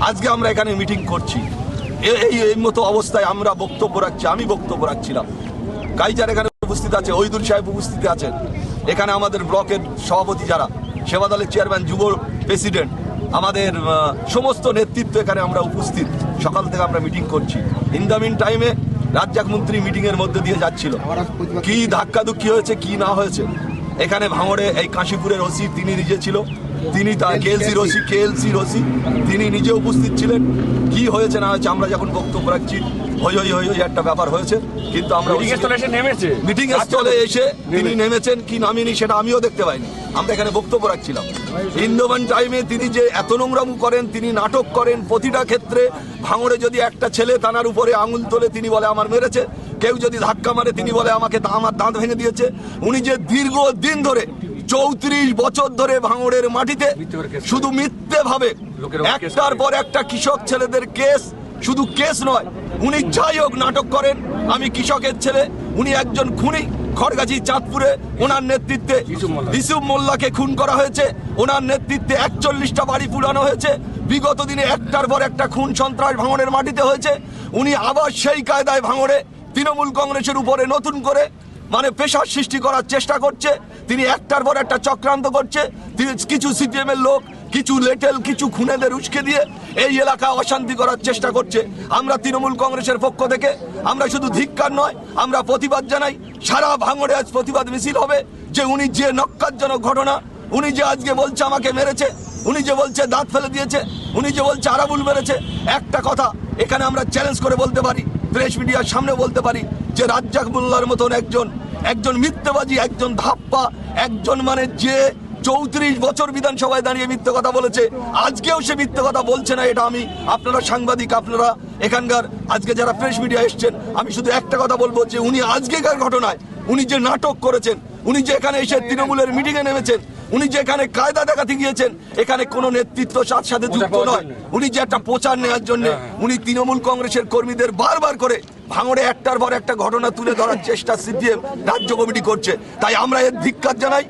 আজকে আমরা এখানে মিটিং করছি। এই মতো অবস্থায় আমরা বক্তব্য রাখছি, আমি বক্তব্য রাখছিলাম। কাইজার এখানে উপস্থিত আছে, ওইদুল সাহেব উপস্থিত আছেন, এখানে আমাদের ব্লকের সভাপতি যারা, সেবা দলের চেয়ারম্যান, যুব প্রেসিডেন্ট, আমাদের সমস্ত নেতৃত্ব এখানে আমরা উপস্থিত। সকাল থেকে আমরা মিটিং করছি। ইন দ্য মিন টাইমে রাজ্জাক মন্ত্রী মিটিং এর মধ্যে দিয়ে যাচ্ছিল। কি ধাক্কাধুক্কি হয়েছে, কি না হয়েছে, এখানে ভাঙড়ে এই কাশীপুরের ওসি তিনি নিজে ছিল, তিনি তার কেএলসির ওসি তিনি নিজে উপস্থিত ছিলেন। কি হয়েছে না হয়েছে আমরা যখন বক্তব্য রাখছি, হই একটা ব্যাপার হয়েছে, কিন্তু আমরা মিটিং স্থলে এসে তিনি নেমেছেন কি নামেনি সেটা আমিও দেখতে পাইনি। আমরা এখানে বক্তব্য রাখছিলাম। ইন্দোবান টাইমে তিনি যে এত নোংরামু করেন, তিনি নাটক করেন প্রতিটা ক্ষেত্রে। ভাঙড়ে যদি একটা ছেলে তানার উপরে আঙুল তোলে তিনি বলে আমার মেরেছে, কেউ যদি ধাক্কা মারে তিনি বলে আমাকে আমার দাঁত ভেঙে দিয়েছে। উনি যে দীর্ঘদিন ধরে 34 বছর ধরে ভাঙড়ের মাটিতে শুধু মিথ্যে ভাবে একটার পর একটা কৃষক ছেলেদের কেস, শুধু কেস নয়, উনি যাই হোক নাটক করেন। আমি কৃষকের ছেলে, উনি একজন খুনি। খড়গাছি চাঁদপুরে ওনার নেতৃত্বে ইসুফ মোল্লাকে খুন করা হয়েছে, ওনার নেতৃত্বে 41টা বাড়ি পুরানো হয়েছে। বিগত দিনে একটার পর একটা খুন সন্ত্রাস ভাঙড়ের মাটিতে হয়েছে। উনি আবার সেই কায়দায় ভাঙড়ে তৃণমূল কংগ্রেসের উপরে নতুন করে পেশার সৃষ্টি করার চেষ্টা করছে। তিনি একটার পর একটা চক্রান্ত করছে। তিনি কিছু সিপিএম এর লোক, কিছু লেটেল, কিছু খুনেদের উস্কে দিয়ে এই এলাকা অশান্তি করার চেষ্টা করছে। আমরা তৃণমূল কংগ্রেসের পক্ষ থেকে আমরা শুধু ধিক্কার নয়, আমরা প্রতিবাদ জানাই। সারা ভাঙড়ে আজ প্রতিবাদ মিছিল হবে যে উনি যে নক্কারজনক ঘটনা, উনি যে আজকে বলছে আমাকে মেরেছে, উনি যে বলছে দাঁত ফেলে দিয়েছে, উনি যে বলছে আরাবুল মেরেছে, একটা কথা এখানে আমরা চ্যালেঞ্জ করে বলতে পারি, প্রেস মিডিয়ার সামনে বলতে পারি যে রাজ্জাক মোল্লার মতন একজন মিথ্যাবাদী, একজন ধাপ্পা, একজন যে 34 বছর বিধানসভায় দাঁড়িয়ে মিথ্যে কথা বলেছে, আজকেও সে মিথ্যে কথা বলছে না। এটা আমি, আপনারা সাংবাদিক, আপনারা এখানকার আজকে যারা প্রেস মিডিয়া এসছেন, আমি শুধু একটা কথা বলবো যে উনি আজকেকার ঘটনায় উনি যে নাটক করেছেন, উনি যে এখানে এসে তৃণমূলের মিটিং এ নেমেছেন, উনি যে এখানে কায়দা দেখাতে গিয়েছেন, এখানে কোনো নেতৃত্ব সাথে যুক্ত নয়। উনি যে একটা প্রচার নেওয়ার জন্য উনি তৃণমূল কংগ্রেসের কর্মীদের বারবার করে ভাঙড়ে একটার পর একটা ঘটনা তুলে ধরার চেষ্টা সিপিএম রাজ্য কমিটি করছে। তাই আমরা এর ধিক্কার জানাই।